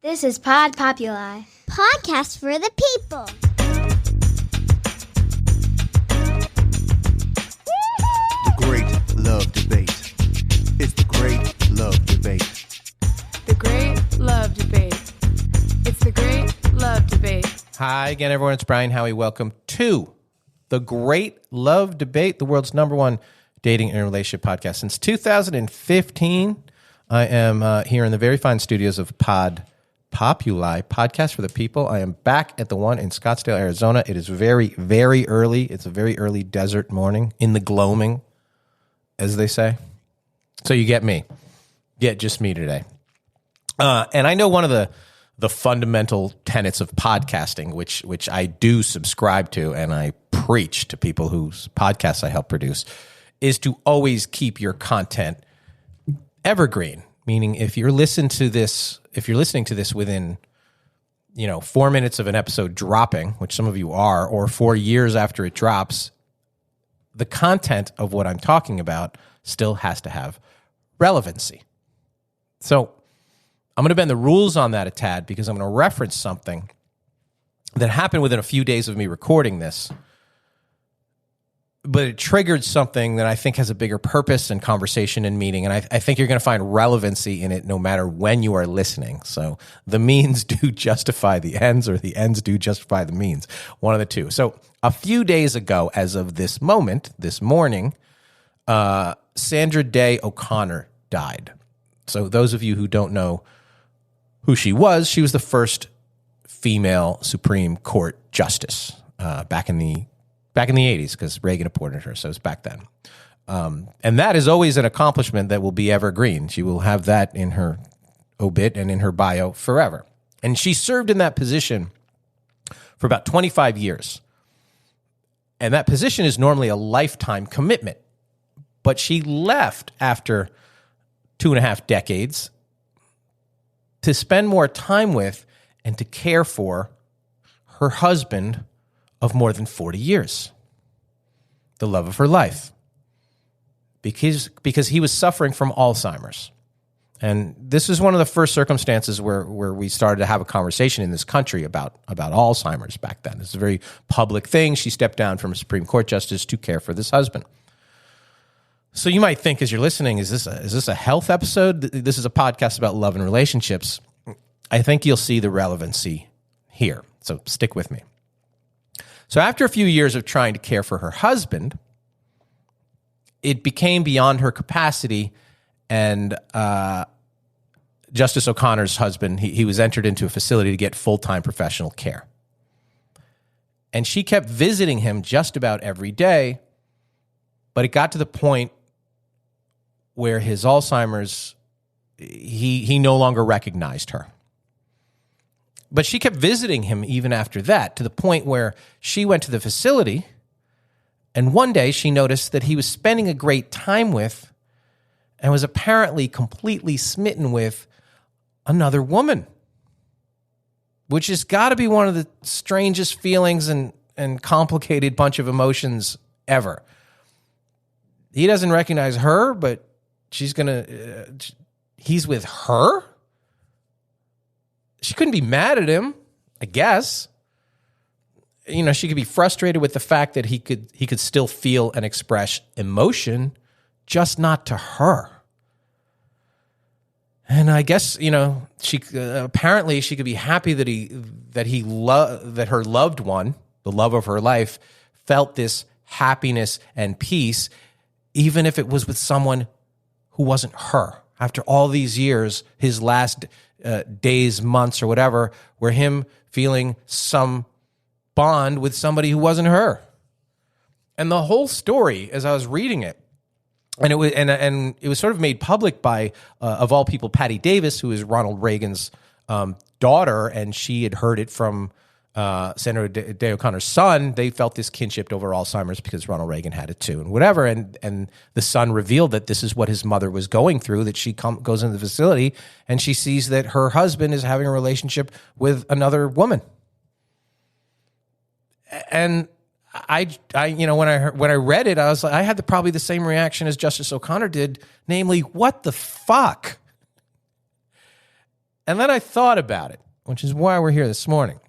This is Pod Populi. Podcast for the people. The Great Love Debate. It's the Great Love Debate. The Great Love Debate. It's the Great Love Debate. Hi again, everyone. It's Brian Howie. Welcome to the Great Love Debate, the world's number one dating and relationship podcast. Since 2015, I am here in the very fine studios of Pod Populi, Podcast for the People. I am back at the one in Scottsdale, Arizona. It is very, very early. It's a very early desert morning in the gloaming, as they say. So you get me. Get just me today. And I know one of the fundamental tenets of podcasting, which I do subscribe to and I preach to people whose podcasts I help produce, is to always keep your content evergreen. Meaning, if you're listening to this within, 4 minutes of an episode dropping, which some of you are, or 4 years after it drops, the content of what I'm talking about still has to have relevancy. So I'm going to bend the rules on that a tad because I'm going to reference something that happened within a few days of me recording this, but it triggered something that I think has a bigger purpose and conversation and meaning, and I think you're going to find relevancy in it no matter when you are listening. So the means do justify the ends, or the ends do justify the means, one of the two. So a few days ago, as of this moment, this morning, Sandra Day O'Connor died. So those of you who don't know who she was the first female Supreme Court justice back in the 80s, because Reagan appointed her, so it was back then. And that is always an accomplishment that will be evergreen. She will have that in her obit and in her bio forever. And she served in that position for about 25 years. And that position is normally a lifetime commitment. But she left after 2.5 decades to spend more time with and to care for her husband of more than 40 years, the love of her life, because he was suffering from Alzheimer's. And this is one of the first circumstances where we started to have a conversation in this country about Alzheimer's back then. It's a very public thing. She stepped down from a Supreme Court justice to care for this husband. So you might think, as you're listening, is this a health episode? This is a podcast about love and relationships. I think you'll see the relevancy here. So stick with me. So after a few years of trying to care for her husband, it became beyond her capacity, and Justice O'Connor's husband, he was entered into a facility to get full-time professional care. And she kept visiting him just about every day, but it got to the point where his Alzheimer's, he no longer recognized her. But she kept visiting him even after that, to the point where she went to the facility, and one day she noticed that he was spending a great time with and was apparently completely smitten with another woman, which has got to be one of the strangest feelings and complicated bunch of emotions ever. He doesn't recognize her, but he's with her? She couldn't be mad at him, I guess. She could be frustrated with the fact that he could still feel and express emotion, just not to her. And I guess, she apparently she could be happy that her loved one, the love of her life, felt this happiness and peace, even if it was with someone who wasn't her. After all these years, his last days, months, or whatever, were him feeling some bond with somebody who wasn't her. And the whole story, as I was reading it, and it was sort of made public by, of all people, Patty Davis, who is Ronald Reagan's daughter, and she had heard it from Sandra Day O'Connor's son. They felt this kinship over Alzheimer's because Ronald Reagan had it too, and whatever. And the son revealed that this is what his mother was going through, that she goes into the facility and she sees that her husband is having a relationship with another woman. And I when I read it, I had probably the same reaction as Justice O'Connor did, namely, what the fuck? And then I thought about it, which is why we're here this morning.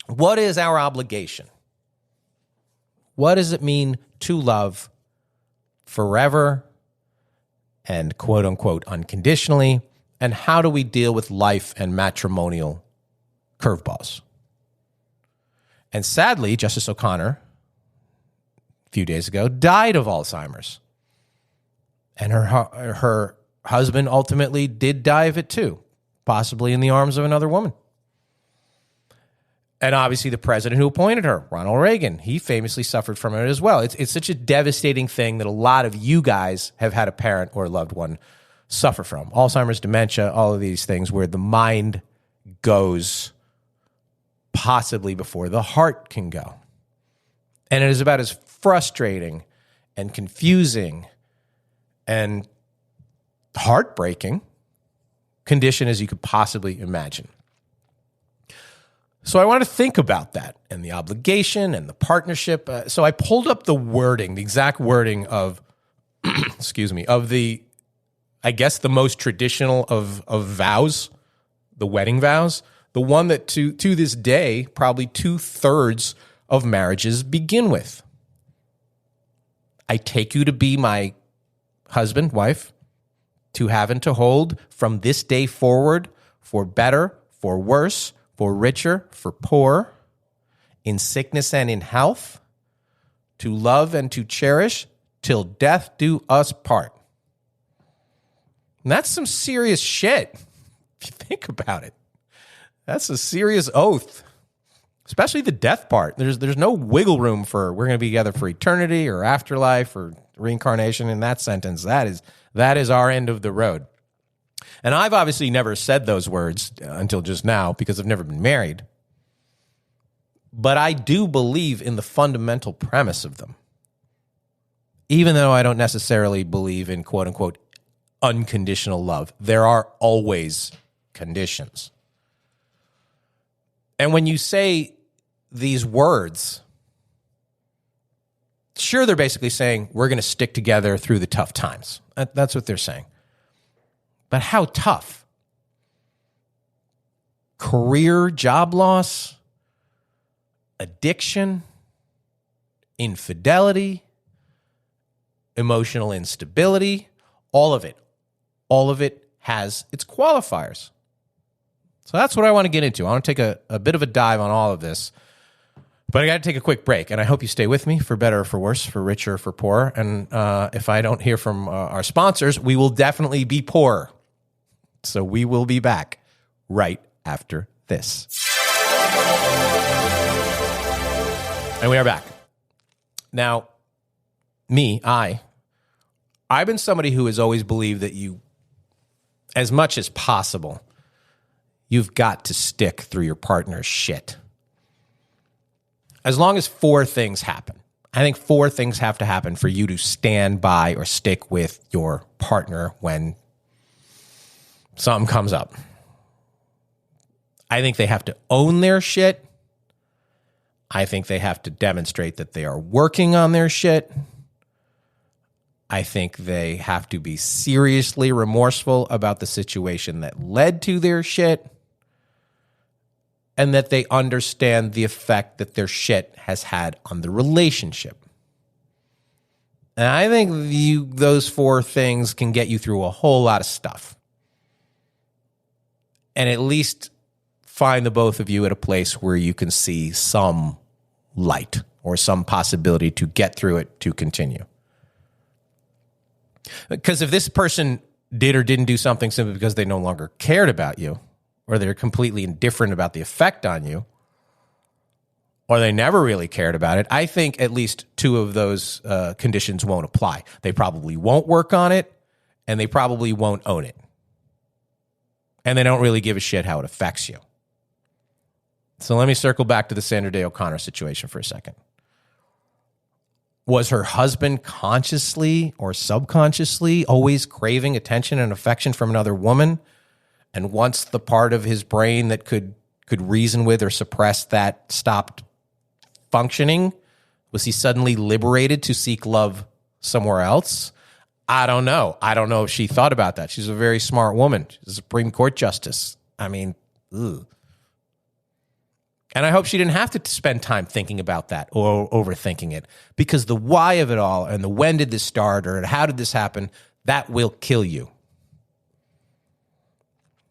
What is our obligation? What does it mean to love forever and quote unquote unconditionally? And how do we deal with life and matrimonial curveballs? And sadly, Justice O'Connor, a few days ago, died of Alzheimer's. And her husband ultimately did die of it too, possibly in the arms of another woman. And obviously the president who appointed her, Ronald Reagan, he famously suffered from it as well. It's such a devastating thing that a lot of you guys have had a parent or a loved one suffer from. Alzheimer's, dementia, all of these things where the mind goes possibly before the heart can go. And it is about as frustrating and confusing and heartbreaking condition as you could possibly imagine. So I want to think about that and the obligation and the partnership. So I pulled up the wording, the exact wording of, of the, I guess, the most traditional of vows, the wedding vows, the one that to this day, probably 2/3 of marriages begin with. I take you to be my husband, wife, to have and to hold from this day forward, for better, for worse, for richer, for poor, in sickness and in health, to love and to cherish, till death do us part. And that's some serious shit, if you think about it. That's a serious oath, especially the death part. There's no wiggle room for we're going to be together for eternity or afterlife or reincarnation in that sentence. That is our end of the road. And I've obviously never said those words until just now because I've never been married. But I do believe in the fundamental premise of them. Even though I don't necessarily believe in quote unquote unconditional love, there are always conditions. And when you say these words, sure, they're basically saying we're going to stick together through the tough times. That's what they're saying. But how tough? Career, job loss, addiction, infidelity, emotional instability, all of it has its qualifiers. So that's what I want to get into. I want to take a bit of a dive on all of this. But I got to take a quick break, and I hope you stay with me for better or for worse, for richer or for poorer. And if I don't hear from our sponsors, we will definitely be poorer. So we will be back right after this. And we are back. Now, I've been somebody who has always believed that you, as much as possible, you've got to stick through your partner's shit. As long as 4 things happen. I think 4 things have to happen for you to stand by or stick with your partner when something comes up. I think they have to own their shit. I think they have to demonstrate that they are working on their shit. I think they have to be seriously remorseful about the situation that led to their shit. And that they understand the effect that their shit has had on the relationship. And I think those 4 things can get you through a whole lot of stuff. And at least find the both of you at a place where you can see some light or some possibility to get through it, to continue. Because if this person did or didn't do something simply because they no longer cared about you, or they're completely indifferent about the effect on you, or they never really cared about it, I think at least 2 of those conditions won't apply. They probably won't work on it, and they probably won't own it. And they don't really give a shit how it affects you. So let me circle back to the Sandra Day O'Connor situation for a second. Was her husband consciously or subconsciously always craving attention and affection from another woman? And once the part of his brain that could reason with or suppress that stopped functioning, was he suddenly liberated to seek love somewhere else? I don't know. I don't know if she thought about that. She's a very smart woman. She's a Supreme Court justice. I mean, ugh. And I hope she didn't have to spend time thinking about that or overthinking it, because the why of it all and the when did this start or how did this happen, that will kill you.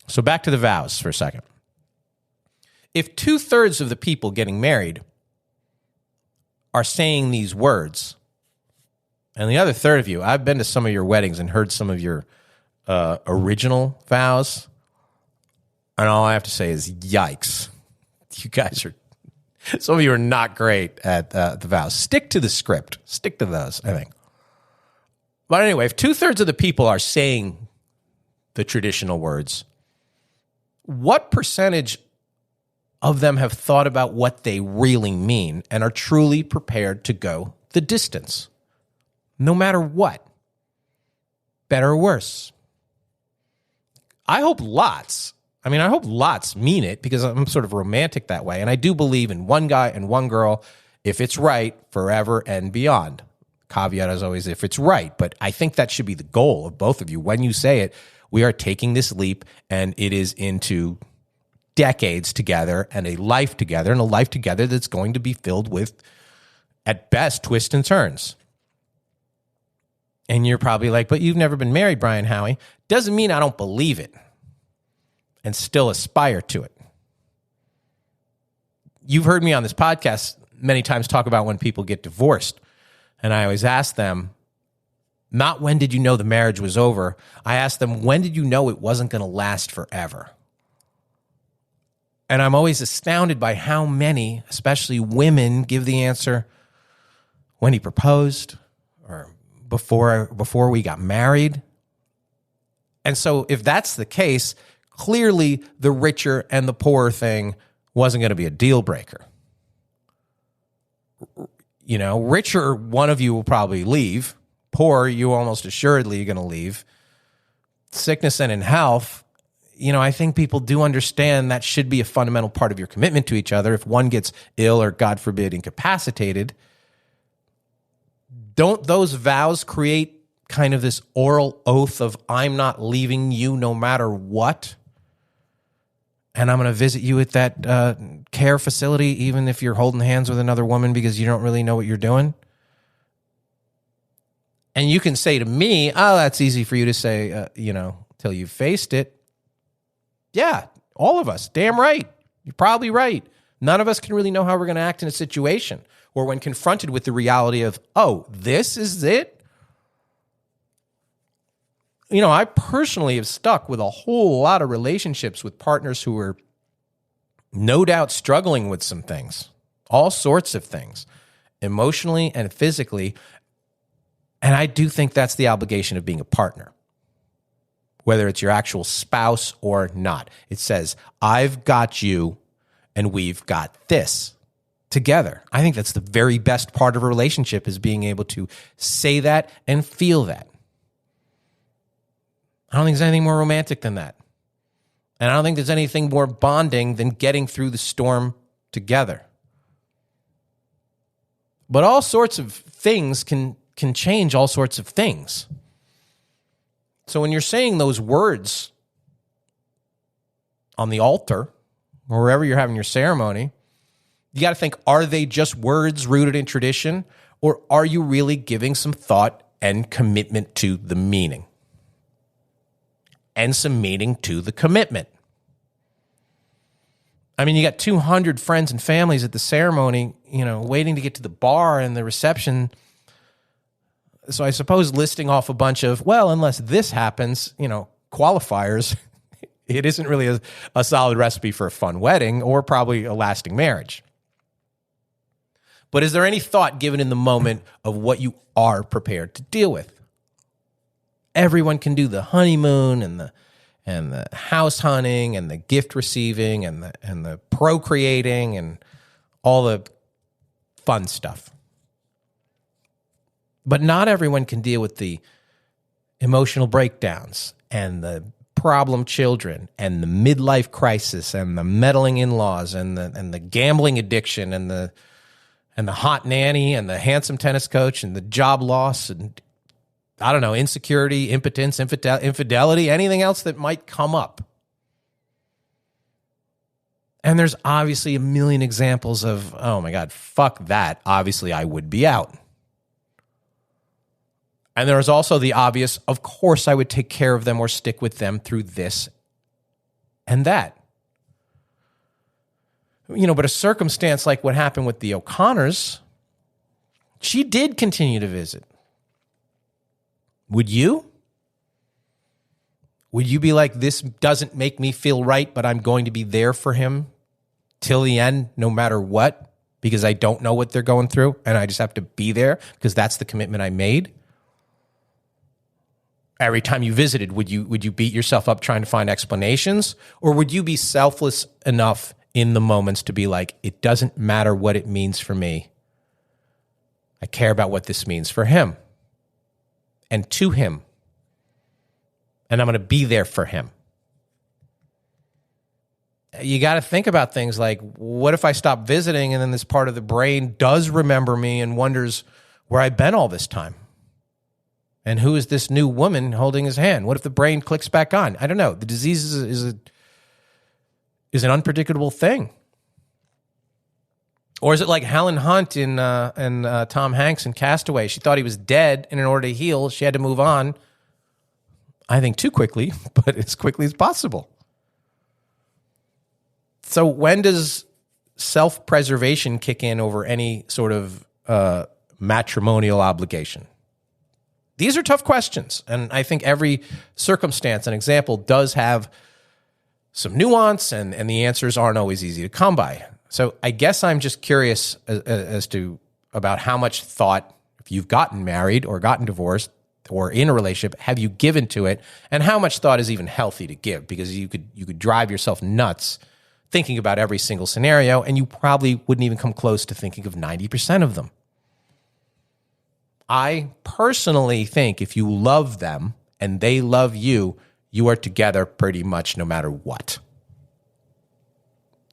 So back to the vows for a second. If 2/3 of the people getting married are saying these words, and the other third of you, I've been to some of your weddings and heard some of your original vows, and all I have to say is, yikes. You guys are, some of you are not great at the vows. Stick to the script. Stick to those, I think. But anyway, if 2/3 of the people are saying the traditional words, what percentage of them have thought about what they really mean and are truly prepared to go the distance? No matter what, better or worse. I hope lots. I mean, I hope lots mean it, because I'm sort of romantic that way. And I do believe in one guy and one girl, if it's right, forever and beyond. Caveat as always, if it's right. But I think that should be the goal of both of you. When you say it, we are taking this leap, and it is into decades together and a life together, and a life together that's going to be filled with, at best, twists and turns. And you're probably like, but you've never been married, Brian Howie. Doesn't mean I don't believe it and still aspire to it. You've heard me on this podcast many times talk about when people get divorced. And I always ask them, not when did you know the marriage was over? I ask them, when did you know it wasn't going to last forever? And I'm always astounded by how many, especially women, give the answer when he proposed or before we got married. And so if that's the case, clearly the richer and the poorer thing wasn't going to be a deal breaker. You know, richer, one of you will probably leave. Poor, you almost assuredly are going to leave. Sickness and in health, you know, I think people do understand that should be a fundamental part of your commitment to each other. If one gets ill or, God forbid, incapacitated, don't those vows create kind of this oral oath of, I'm not leaving you no matter what? And I'm going to visit you at that care facility, even if you're holding hands with another woman because you don't really know what you're doing. And you can say to me, oh, that's easy for you to say, till you've faced it. Yeah, all of us. Damn right. You're probably right. None of us can really know how we're going to act in a situation, or when confronted with the reality of, oh, this is it? You know, I personally have stuck with a whole lot of relationships with partners who are no doubt struggling with some things, all sorts of things, emotionally and physically. And I do think that's the obligation of being a partner, whether it's your actual spouse or not. It says, I've got you and we've got this together. I think that's the very best part of a relationship, is being able to say that and feel that. I don't think there's anything more romantic than that. And I don't think there's anything more bonding than getting through the storm together. But all sorts of things can change all sorts of things. So when you're saying those words on the altar or wherever you're having your ceremony, you got to think, are they just words rooted in tradition, or are you really giving some thought and commitment to the meaning and some meaning to the commitment? I mean, you got 200 friends and families at the ceremony, you know, waiting to get to the bar and the reception. So I suppose listing off a bunch of, well, unless this happens, you know, qualifiers, it isn't really a solid recipe for a fun wedding or probably a lasting marriage. But is there any thought given in the moment of what you are prepared to deal with? Everyone can do the honeymoon and the house hunting and the gift receiving and the procreating and all the fun stuff. But not everyone can deal with the emotional breakdowns and the problem children and the midlife crisis and the meddling in-laws and the gambling addiction and the hot nanny and the handsome tennis coach and the job loss and I don't know, insecurity, impotence, infidelity, anything else that might come up. And there's obviously a million examples of, oh my God, fuck that. Obviously, I would be out. And there's also the obvious, of course, I would take care of them or stick with them through this and that. But a circumstance like what happened with the O'Connors, she did continue to visit. Would you? Would you be like, this doesn't make me feel right, but I'm going to be there for him till the end, no matter what, because I don't know what they're going through, and I just have to be there because that's the commitment I made? Every time you visited, would you beat yourself up trying to find explanations? Or would you be selfless enough in the moments to be like, it doesn't matter what it means for me. I care about what this means for him and to him. And I'm going to be there for him. You got to think about things like, what if I stop visiting and then this part of the brain does remember me and wonders where I've been all this time? And who is this new woman holding his hand? What if the brain clicks back on? I don't know. The disease is an unpredictable thing. Or is it like Helen Hunt and Tom Hanks in Castaway? She thought he was dead, and in order to heal, she had to move on. I think too quickly, but as quickly as possible. So when does self-preservation kick in over any sort of matrimonial obligation? These are tough questions, and I think every circumstance and example does have some nuance, and the answers aren't always easy to come by. So I guess I'm just curious as to about how much thought, if you've gotten married or gotten divorced or in a relationship, have you given to it, and how much thought is even healthy to give? Because you could drive yourself nuts thinking about every single scenario, and you probably wouldn't even come close to thinking of 90% of them. I personally think if you love them and they love you, you are together pretty much no matter what.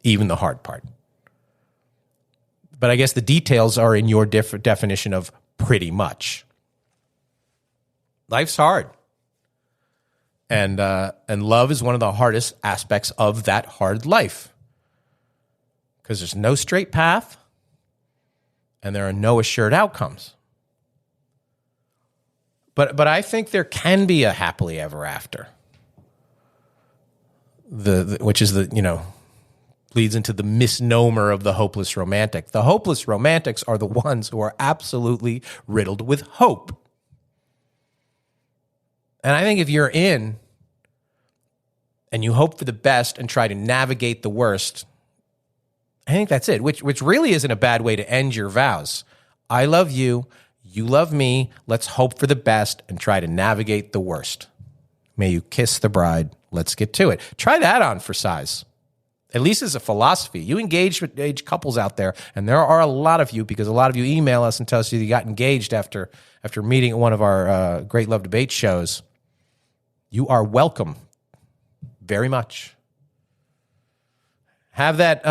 Even the hard part. But I guess the details are in your definition of pretty much. Life's hard. And love is one of the hardest aspects of that hard life. Because there's no straight path and there are no assured outcomes. But I think there can be a happily ever after. Which is leads into the misnomer of the hopeless romantic. The hopeless romantics are the ones who are absolutely riddled with hope. And I think if you're in and you hope for the best and try to navigate the worst, I think that's it, which really isn't a bad way to end your vows. I love you. You love me. Let's hope for the best and try to navigate the worst. May you kiss the bride. Let's get to it. Try that on for size. At least as a philosophy. You engaged couples out there, and there are a lot of you, because a lot of you email us and tell us you got engaged after meeting at one of our Great Love Debate shows. You are welcome very much. Have that,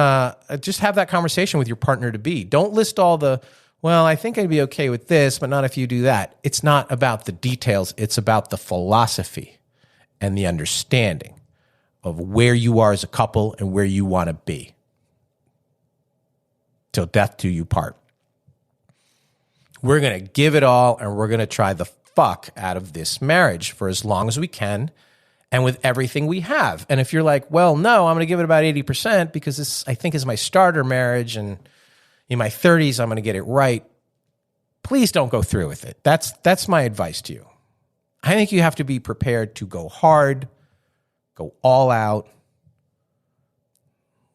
just have that conversation with your partner to be. Don't list all the, well, I think I'd be okay with this, but not if you do that. It's not about the details. It's about the philosophy and the understanding of where you are as a couple and where you want to be. Till death do you part. We're going to give it all, and we're going to try the fuck out of this marriage for as long as we can and with everything we have. And if you're like, well, no, I'm going to give it about 80% because this, I think, is my starter marriage, and in my 30s, I'm going to get it right. Please don't go through with it. That's my advice to you. I think you have to be prepared to go hard, go all out,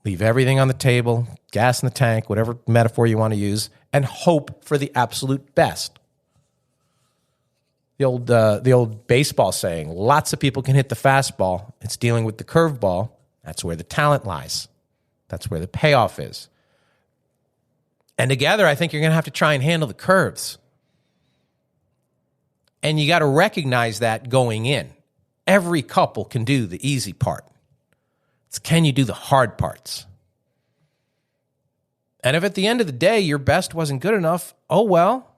leave everything on the table, gas in the tank, whatever metaphor you want to use, and hope for the absolute best. The old baseball saying, lots of people can hit the fastball. It's dealing with the curveball. That's where the talent lies. That's where the payoff is. And together, I think you're going to have to try and handle the curves. And you got to recognize that going in. Every couple can do the easy part. It's can you do the hard parts? And if at the end of the day your best wasn't good enough, oh well.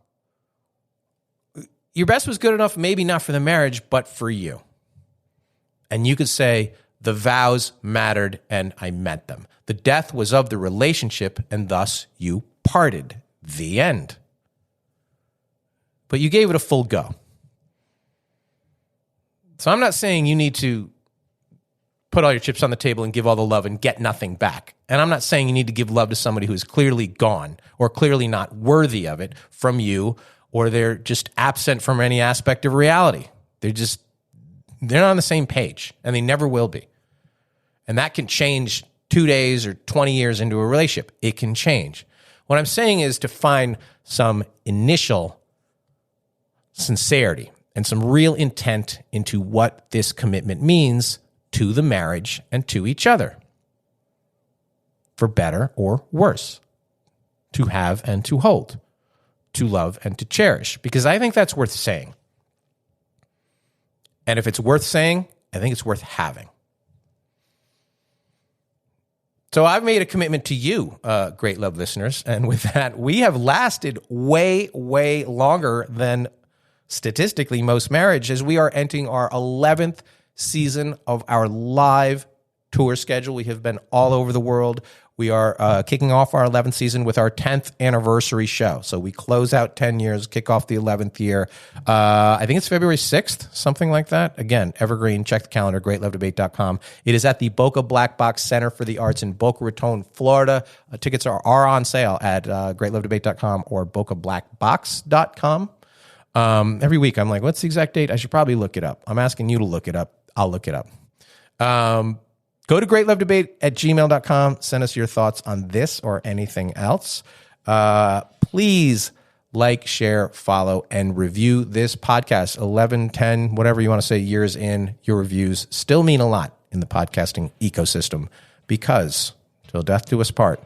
your best was good enough, maybe not for the marriage, but for you. And you could say, the vows mattered and I met them. The death was of the relationship and thus you parted. The end. But you gave it a full go. So I'm not saying you need to put all your chips on the table and give all the love and get nothing back. And I'm not saying you need to give love to somebody who is clearly gone or clearly not worthy of it from you, or they're just absent from any aspect of reality. They're not on the same page, and they never will be. And that can change 2 days or 20 years into a relationship. It can change. What I'm saying is to find some initial sincerity and some real intent into what this commitment means to the marriage and to each other, for better or worse, to have and to hold, to love and to cherish, because I think that's worth saying. And if it's worth saying, I think it's worth having. So I've made a commitment to you, Great Love listeners, and with that, we have lasted way, way longer than statistically most marriages. We are entering our 11th season of our live tour schedule. We have been all over the world. We are kicking off our 11th season with our 10th anniversary show. So we close out 10 years, kick off the 11th year. I think it's February 6th, something like that. Again, evergreen, check the calendar, greatlovedebate.com. It is at the Boca Black Box Center for the Arts in Boca Raton, Florida. Tickets are on sale at greatlovedebate.com or bocablackbox.com. Every week I'm like, what's the exact date? I should probably look it up. I'm asking you to look it up. I'll look it up. Go to greatlovedebate@gmail.com. Send us your thoughts on this or anything else. Please like, share, follow, and review this podcast. 11, 10, whatever you want to say, years in, your reviews still mean a lot in the podcasting ecosystem, because till death do us part,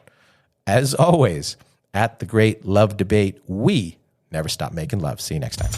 as always, at the Great Love Debate, we never stop making love. See you next time.